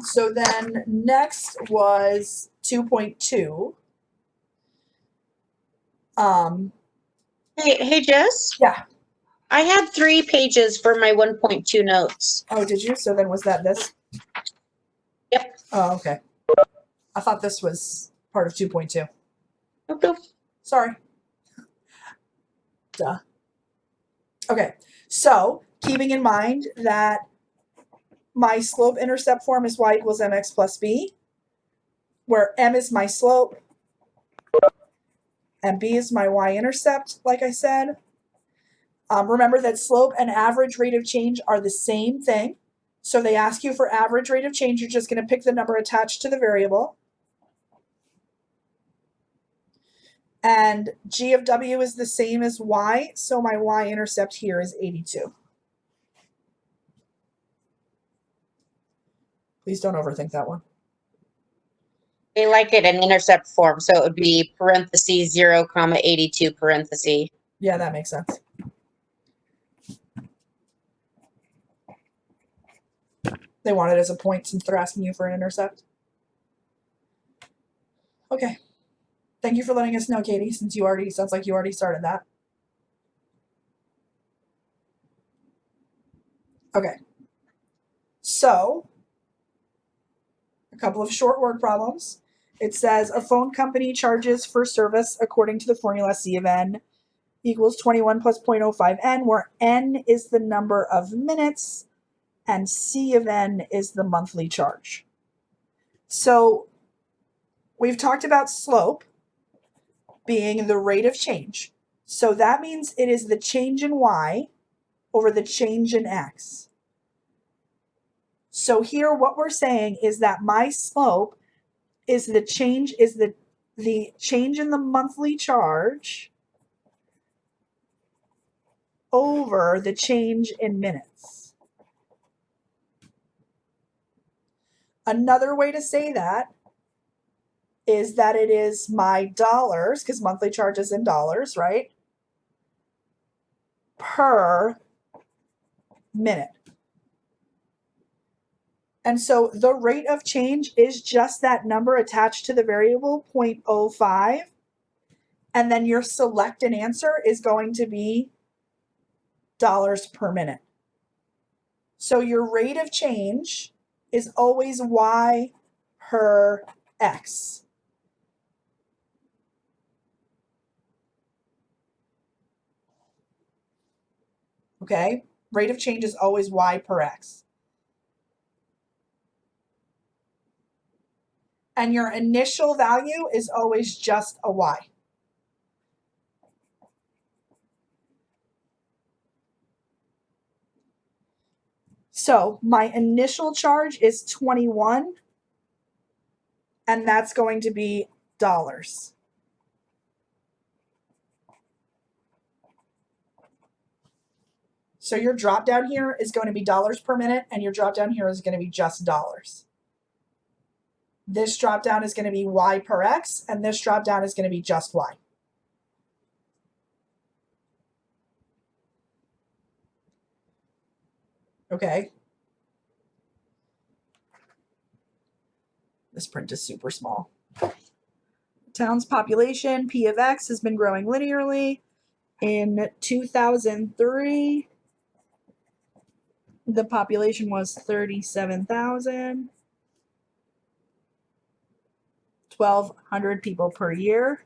So then next was 2.2. Hey, Jess? Yeah. I had 3 pages for my 1.2 notes. Oh, did you? So then was that this? Yep. Oh, okay. I thought this was part of 2.2. Okay. Sorry. Duh. Okay. So keeping in mind that my slope-intercept form is y equals mx plus b, where m is my slope and b is my y-intercept, like I said. Remember that slope and average rate of change are the same thing. So they ask you for average rate of change. You're just going to pick the number attached to the variable. And g of w is the same as y, so my y-intercept here is 82. Please don't overthink that one. They like it in intercept form, so it would be parentheses 0, comma 82 parentheses. Yeah, that makes sense. They want it as a point since they're asking you for an intercept. Okay. Thank you for letting us know, Katie, since you already, sounds like you already started that. Okay. So, a couple of short word problems. It says a phone company charges for service according to the formula C of n equals 21 plus 0.05n, where n is the number of minutes and C of n is the monthly charge. So we've talked about slope being the rate of change. So that means it is the change in y over the change in x. So here what we're saying is that my slope is the change in the monthly charge over the change in minutes. Another way to say that is that it is my dollars, because monthly charge is in dollars, right? Per minute. And so the rate of change is just that number attached to the variable, 0.05. And then your select an answer is going to be dollars per minute. So your rate of change is always y per x. Okay? Rate of change is always y per x. And your initial value is always just a y. So my initial charge is 21, and that's going to be dollars. So your drop down here is going to be dollars per minute, and your drop down here is going to be just dollars. This drop down is going to be y per x, and this drop down is going to be just y. Okay. This print is super small. Town's population, P of X, has been growing linearly. In 2003, the population was 37,000. 1,200 people per year.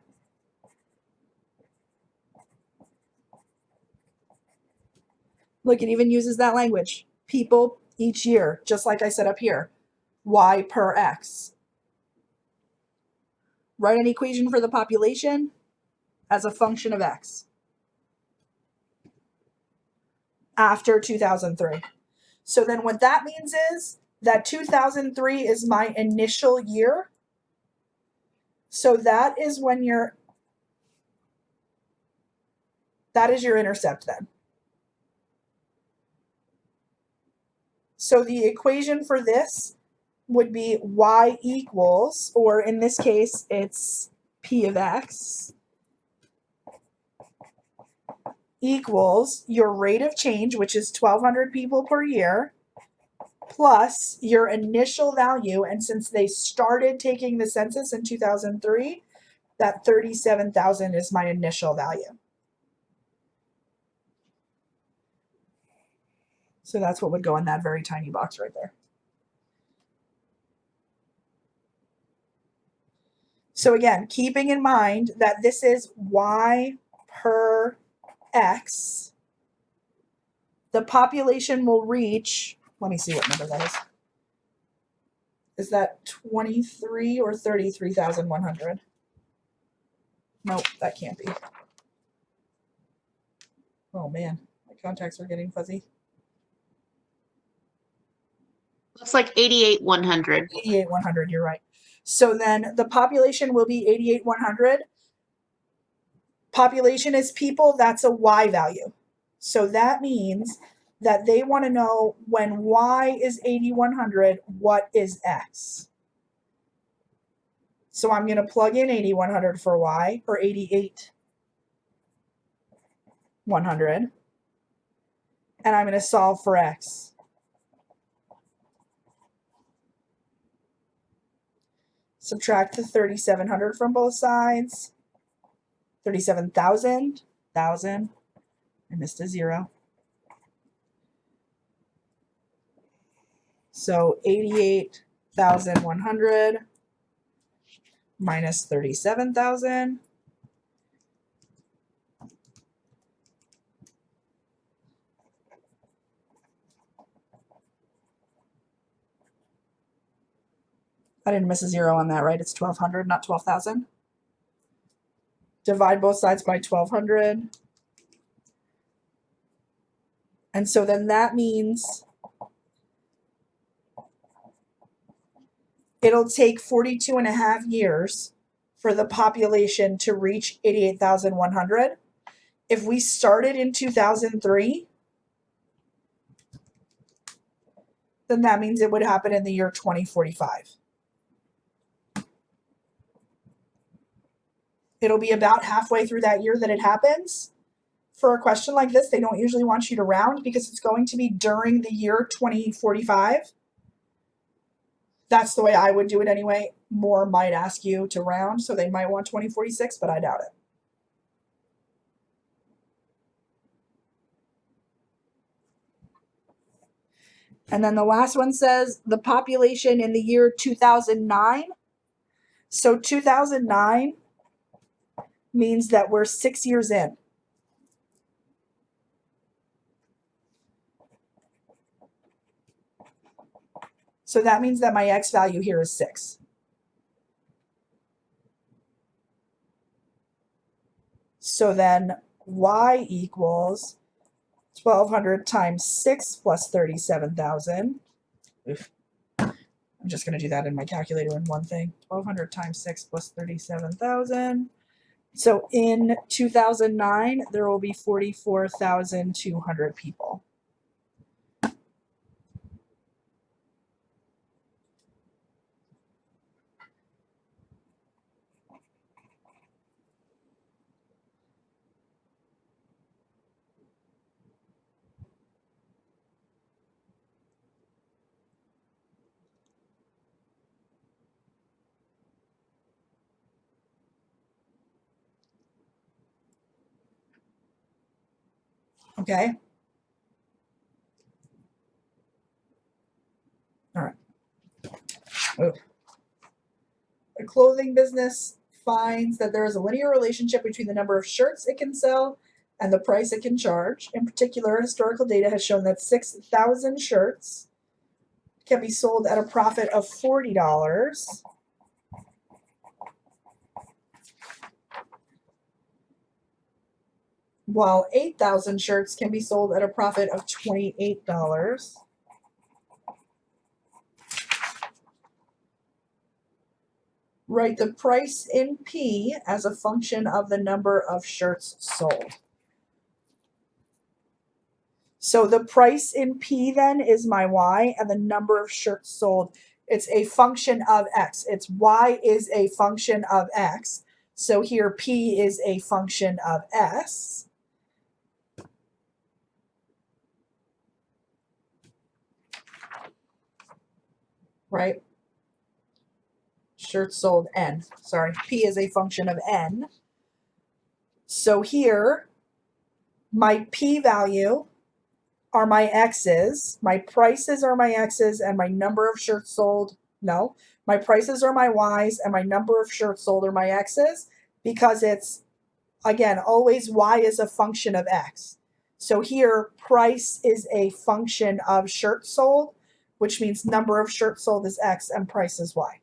Look, it even uses that language. People each year, just like I said up here. Y per X. Write an equation for the population as a function of X. After 2003. So then what that means is that 2003 is my initial year. So that is when that is your intercept then. So the equation for this would be y equals, or in this case, it's P of X equals your rate of change, which is 1,200 people per year, plus your initial value. And since they started taking the census in 2003, that 37,000 is my initial value. So that's what would go in that very tiny box right there. So again, keeping in mind that this is Y per X, the population will reach, let me see what number that is. Is that 23 or 33,100? Nope, that can't be. Oh man, my contacts are getting fuzzy. Looks like 88,100. 88,100, you're right. So then the population will be 88,100. Population is people, that's a Y value. So that means that they want to know when Y is 8,100, what is X? So I'm going to plug in 8,100 for Y, or 88,100, and I'm going to solve for X. Subtract the 3,700 from both sides. 37,000, 1,000. I missed a 0. So 88,100 minus 37,000. I didn't miss a 0 on that, right? It's 1,200, not 12,000. Divide both sides by 1,200. And so then that means it'll take 42.5 years for the population to reach 88,100. If we started in 2003, then that means it would happen in the year 2045. It'll be about halfway through that year that it happens. For a question like this, they don't usually want you to round because it's going to be during the year 2045. That's the way I would do it anyway. More might ask you to round, so they might want 2046, but I doubt it. And then the last one says the population in the year 2009. So 2009 means that we're 6 years in. So that means that my X value here is 6. So then Y equals 1,200 times 6 plus 37,000. I'm just going to do that in my calculator in one thing. 1,200 times 6 plus 37,000. So in 2009, there will be 44,200 people. Okay. All right. Oh. A clothing business finds that there is a linear relationship between the number of shirts it can sell and the price it can charge. In particular, historical data has shown that 6,000 shirts can be sold at a profit of $40, while 8,000 shirts can be sold at a profit of $28. Write the price in P as a function of the number of shirts sold. So the price in P then is my Y, and the number of shirts sold, it's a function of X. It's Y is a function of X. So here P is a function of S. right? Shirts sold N. Sorry, P is a function of N. So here, my P value are my X's, my prices are my X's, and my number of shirts sold. No, my prices are my Y's, and my number of shirts sold are my X's, because it's, again, always Y is a function of X. So here, price is a function of shirts sold, which means number of shirts sold is X and price is Y.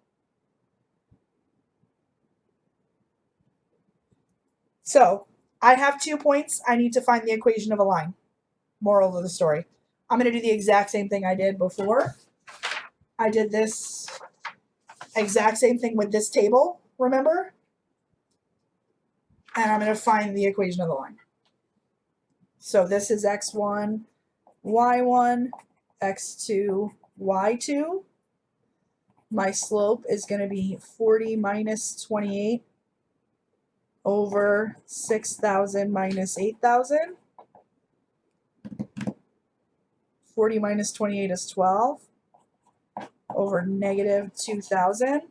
So I have 2 points. I need to find the equation of a line. Moral of the story. I'm going to do the exact same thing I did before. I did this exact same thing with this table, remember? And I'm going to find the equation of the line. So this is x1, y1, x2, y2. My slope is going to be 40 minus 28 over 6,000 minus 8,000. 40 minus 28 is 12 over negative 2,000.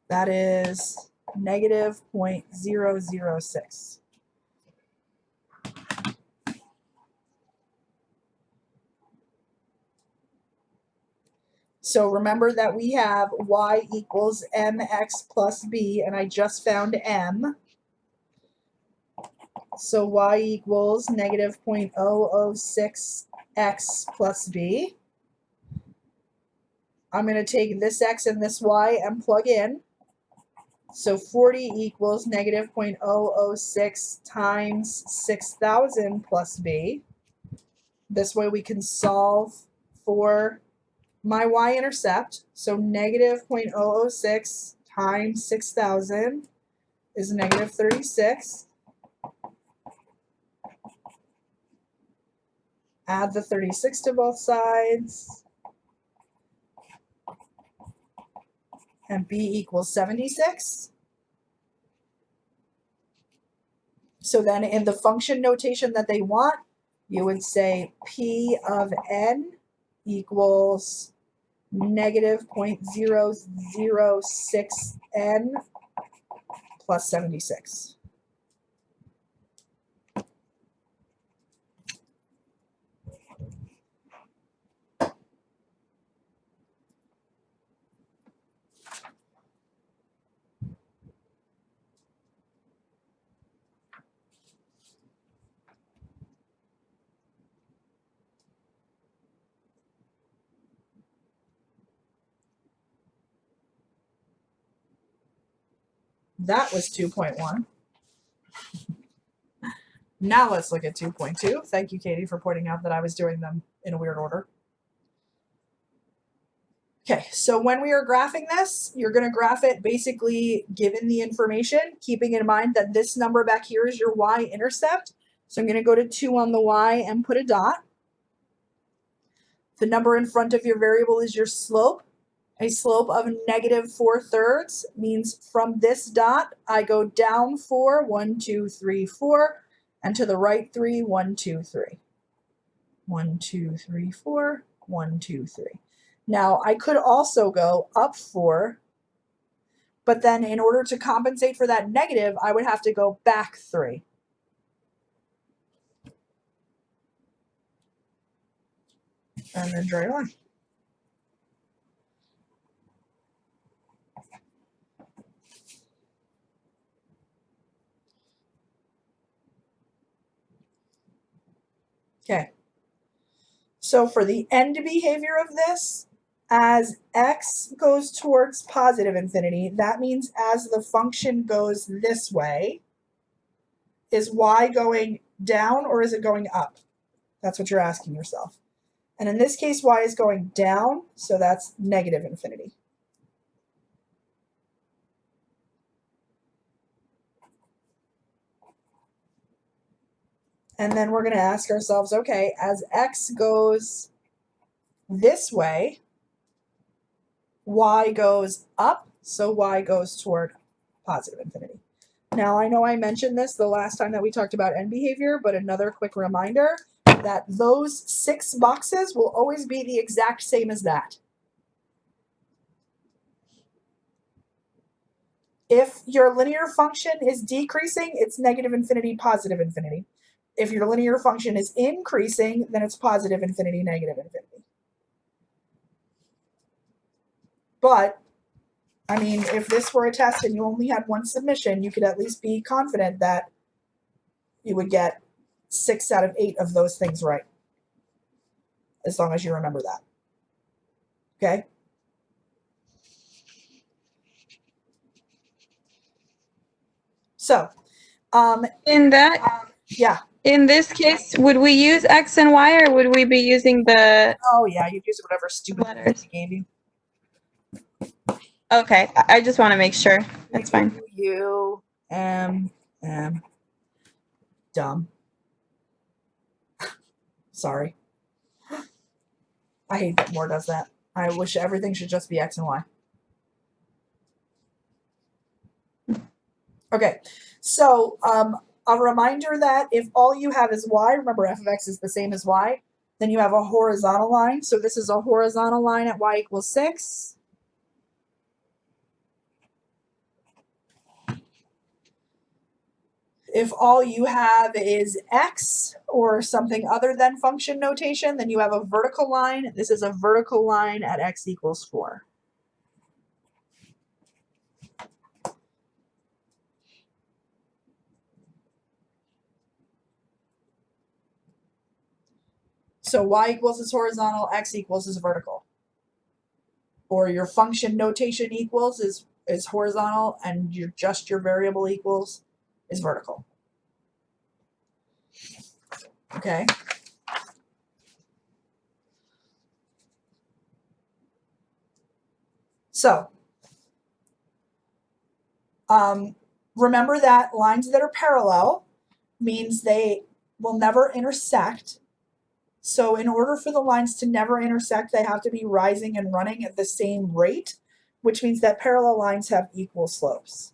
That is negative 0.006. So remember that we have y equals mx plus b, and I just found m. So y equals negative 0.006x plus b. I'm going to take this x and this y and plug in. So 40 equals negative 0.006 times 6,000 plus b. This way we can solve for my y-intercept. So negative 0.006 times 6,000 is negative 36. Add the 36 to both sides. And b equals 76. So then in the function notation that they want, you would say p of n equals negative 0.006 n plus 76. That was 2.1. Now let's look at 2.2. Thank you, Katie, for pointing out that I was doing them in a weird order. Okay, so when we are graphing this, you're going to graph it basically given the information, keeping in mind that this number back here is your y-intercept. So I'm going to go to 2 on the y and put a dot. The number in front of your variable is your slope. A slope of negative 4/3 means from this dot, I go down 4, 1, 2, 3, 4, and to the right 3, 1, 2, 3. 1, 2, 3, 4, 1, 2, 3. Now, I could also go up 4, but then in order to compensate for that negative, I would have to go back 3. And then draw a line. Okay. So for the end behavior of this, as x goes towards positive infinity, that means as the function goes this way, is y going down or is it going up? That's what you're asking yourself. And in this case, y is going down, so that's negative infinity. And then we're going to ask ourselves, okay, as x goes this way, y goes up, so y goes toward positive infinity. Now, I know I mentioned this the last time that we talked about end behavior, but another quick reminder that those 6 boxes will always be the exact same as that. If your linear function is decreasing, it's negative infinity, positive infinity. If your linear function is increasing, then it's positive infinity, negative infinity. But, I mean, if this were a test and you only had one submission, you could at least be confident that you would get 6 out of 8 of those things right. As long as you remember that. Okay? So, In that, yeah. in this case, would we use X and Y or would we be using the Oh, yeah, you'd use whatever stupid letters? he gave you. Okay, I just want to make sure. That's fine. U-M-M. Dumb. Sorry. I hate that Moore does that. I wish everything should just be X and Y. Okay, so a reminder that if all you have is Y, remember f of x is the same as Y, then you have a horizontal line. So this is a horizontal line at Y equals 6. If all you have is X or something other than function notation, then you have a vertical line. This is a vertical line at X equals 4. So Y equals is horizontal, X equals is vertical. Or your function notation equals is horizontal, and your variable equals is vertical. Okay. So remember that lines that are parallel means they will never intersect. So in order for the lines to never intersect, they have to be rising and running at the same rate, which means that parallel lines have equal slopes.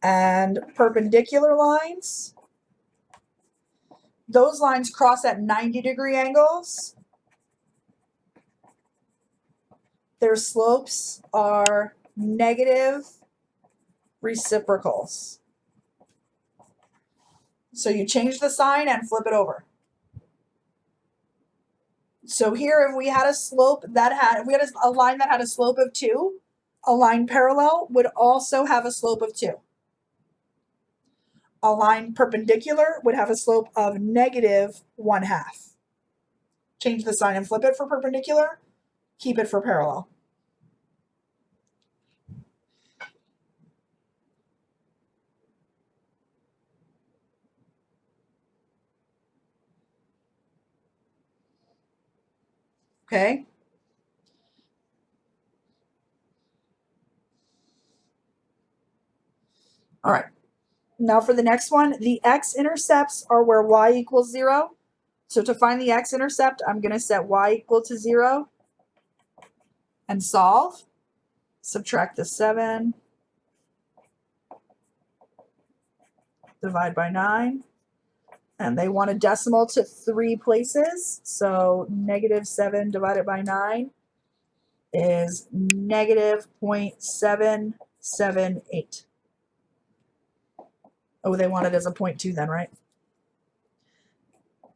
And perpendicular lines, those lines cross at 90-degree angles. Their slopes are negative reciprocals. So you change the sign and flip it over. So here, if we had a slope that if we had a line that had a slope of 2, a line parallel would also have a slope of 2. A line perpendicular would have a slope of negative 1/2. Change the sign and flip it for perpendicular, keep it for parallel. Okay? All right. Now for the next one, the x-intercepts are where y equals 0. So to find the x-intercept, I'm going to set y equal to 0 and solve. Subtract the 7. Divide by 9. And they want a decimal to 3 places. So negative 7 divided by 9 is negative 0.778. Oh, they want it as a 0.2 then, right?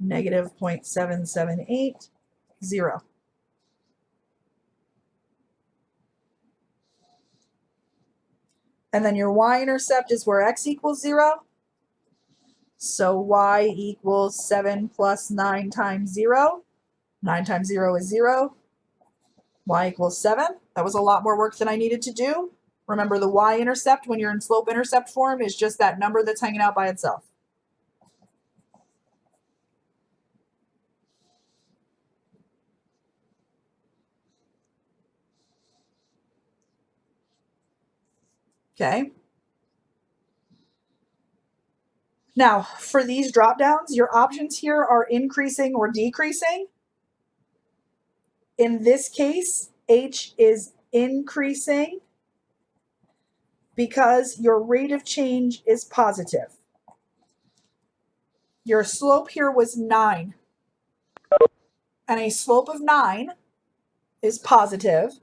Negative 0.778, 0. And then your y-intercept is where x equals 0. So y equals 7 plus 9 times 0. 9 times 0 is 0. Y equals 7. That was a lot more work than I needed to do. Remember, the y-intercept, when you're in slope-intercept form, is just that number that's hanging out by itself. Okay. Now, for these drop downs, your options here are increasing or decreasing. In this case, H is increasing because your rate of change is positive. Your slope here was 9. And a slope of 9 is positive.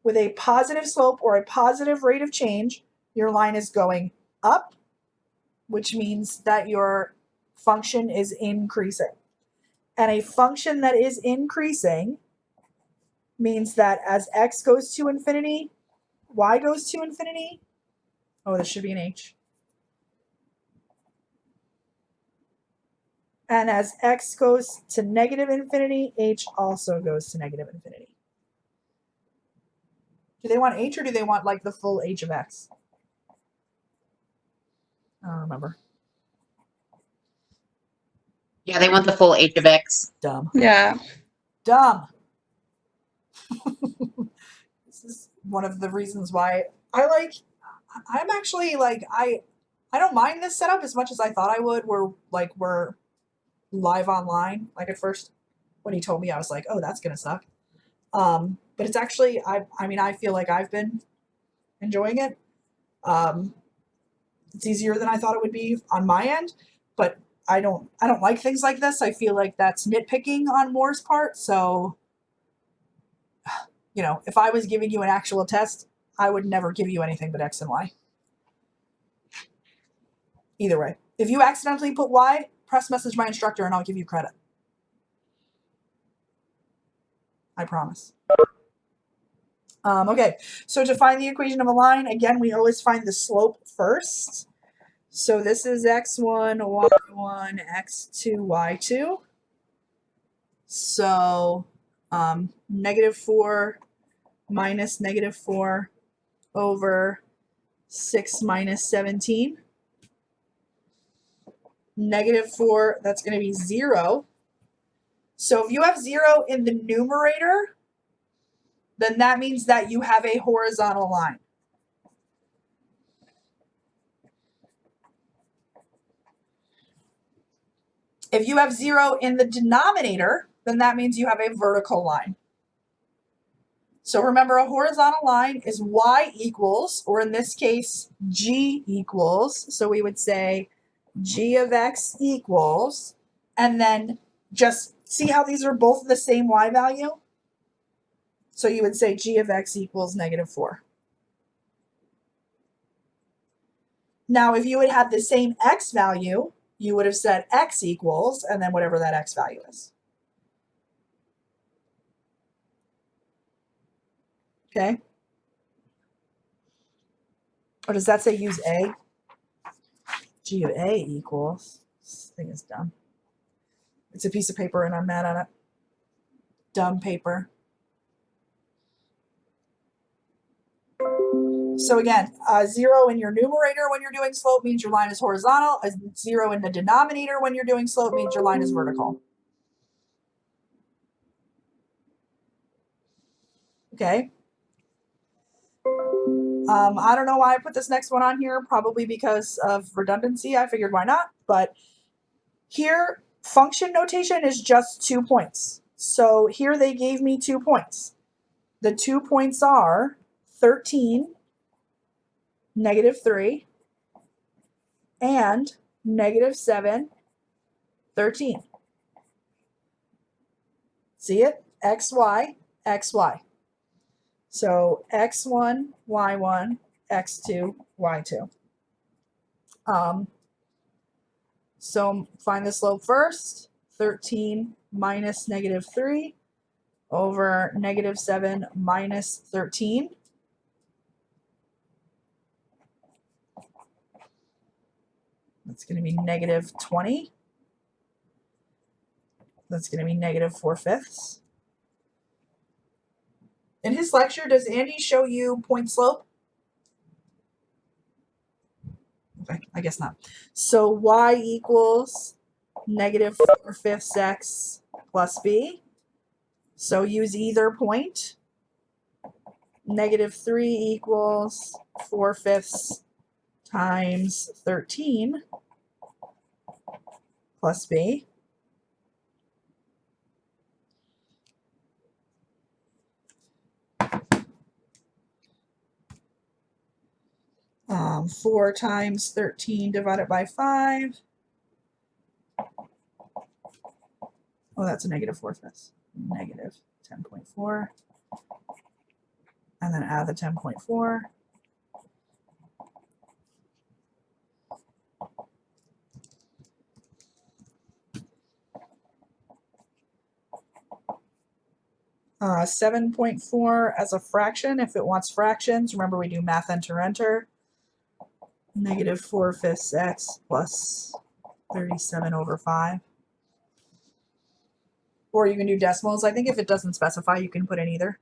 With a positive slope or a positive rate of change, your line is going up, which means that your function is increasing. And a function that is increasing means that as x goes to infinity, y goes to infinity. Oh, this should be an h. And as x goes to negative infinity, h also goes to negative infinity. Do they want h or do they want like the full h of x? I don't remember. Yeah, they want the full h of x. Dumb. Yeah. Dumb. This is one of the reasons why I'm actually like, I don't mind this setup as much as I thought I would. We're live online. Like at first when he told me, I was like, oh, that's gonna suck. But it's actually, I mean, I feel like I've been enjoying it. It's easier than I thought it would be on my end, but I don't like things like this. I feel like that's nitpicking on Moore's part. So, you know, if I was giving you an actual test, I would never give you anything but X and Y. Either way. If you accidentally put Y, press message my instructor and I'll give you credit. I promise. Okay, so to find the equation of a line, again, we always find the slope first. So this is x1, y1, x2, y2. So -4 minus -4 over 6 minus 17. -4, that's going to be 0. So if you have 0 in the numerator, then that means that you have a horizontal line. If you have 0 in the denominator, then that means you have a vertical line. So remember, a horizontal line is y equals, or in this case, g equals. So we would say g of x equals, and then just see how these are both the same y value? So you would say g of x equals -4. Now, if you had had the same x value, you would have said x equals, and then whatever that x value is. Okay? Or does that say use a? G of a equals. This thing is dumb. It's a piece of paper and I'm mad at it. Dumb paper. So again, 0 in your numerator when you're doing slope means your line is horizontal. A 0 in the denominator when you're doing slope means your line is vertical. Okay. I don't know why I put this next one on here, probably because of redundancy. I figured why not, but here function notation is just 2 points. So here they gave me 2 points. The 2 points are 13, -3, and -7, 13. See it? X, Y, X, Y. So x1, y1, x2, y2. So find the slope first. 13 minus -3 over -7 minus 13. That's going to be -20. That's going to be -4/5. In his lecture, does Andy show you point slope? Okay, I guess not. So y equals -4/5 x plus b. So use either point. -3 equals 4/5 times 13. plus b. Um, 4 times 13 divided by 5. Oh, that's a negative 4/5. Negative 10.4. And then add the 10.4. Uh, 7.4 as a fraction if it wants fractions. Remember, we do math enter. Negative 4/5 x plus 37 over 5. Or you can do decimals. I think if it doesn't specify, you can put in either.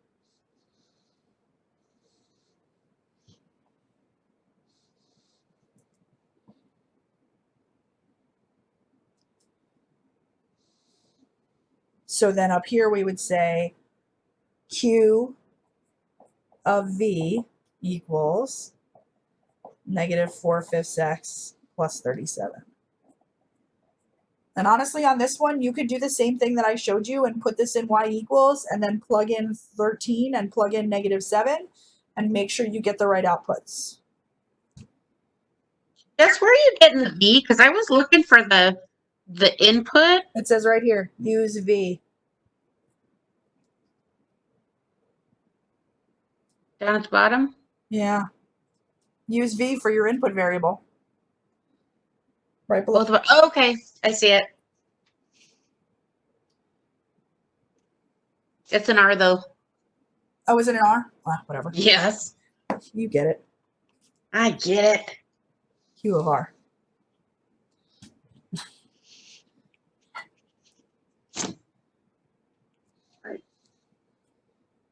So then up here we would say Q of V equals negative 4/5 x plus 37. And honestly, on this one, you could do the same thing that I showed you and put this in y equals and then plug in 13 and plug in negative 7 and make sure you get the right outputs. That's where you getting the V, because I was looking for the input. It says right here, use V. Down at the bottom. Yeah. Use V for your input variable. Right below. Both of oh, okay, I see it. It's an R though. Oh, is it an R? Ah, whatever. Yes, You get it. I get it. Q of R.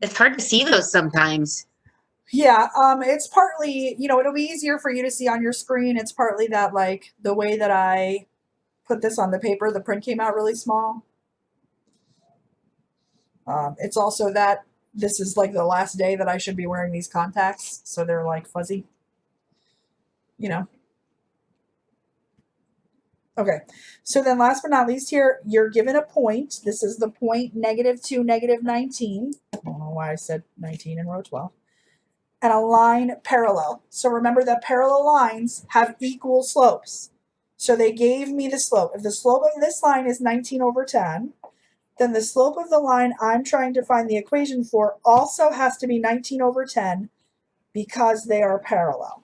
It's hard to see those sometimes. Yeah, it's partly, it'll be easier for you to see on your screen. It's partly that, like, the way that I put this on the paper, the print came out really small. It's also that this is like the last day that I should be wearing these contacts, so they're like fuzzy. Okay, so then last but not least here, you're given a point. This is the point -2, -19. I don't know why I said 19 in row 12. And a line parallel. So remember that parallel lines have equal slopes. So they gave me the slope. If the slope of this line is 19 over 10, then the slope of the line I'm trying to find the equation for also has to be 19 over 10 because they are parallel.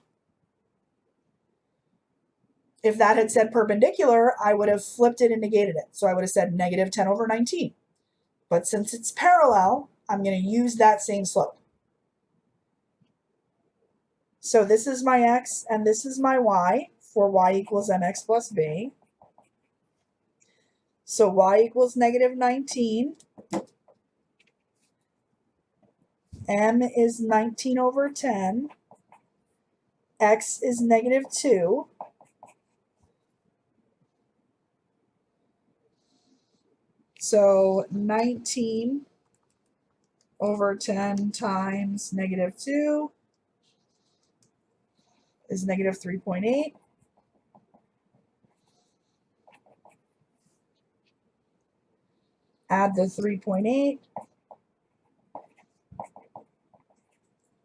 If that had said perpendicular, I would have flipped it and negated it. So I would have said negative 10 over 19. But since it's parallel, I'm going to use that same slope. So this is my x and this is my y for y equals mx plus b. So y equals negative 19. M is 19 over 10. X is negative 2. So 19 over 10 times negative 2 is negative 3.8. Add the 3.8.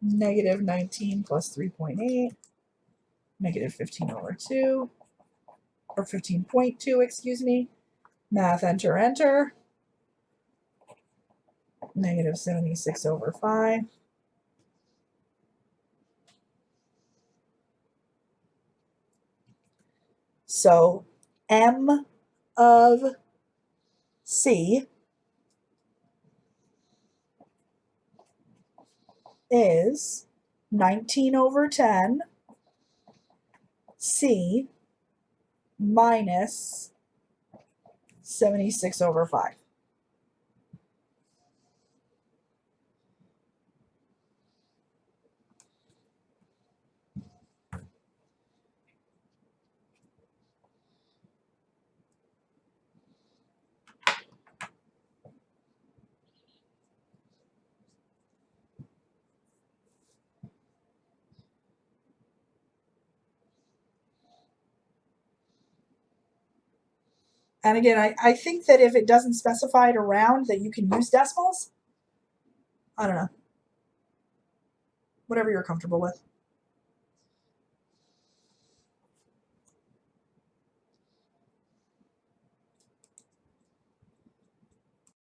Negative 19 plus 3.8. Negative 15 over 2. Or 15.2, excuse me. Math enter. Negative 76 over 5. So M of C is 19 over 10 C minus 76 over 5. And again, I think that if it doesn't specify it around that you can use decimals, I don't know. Whatever you're comfortable with.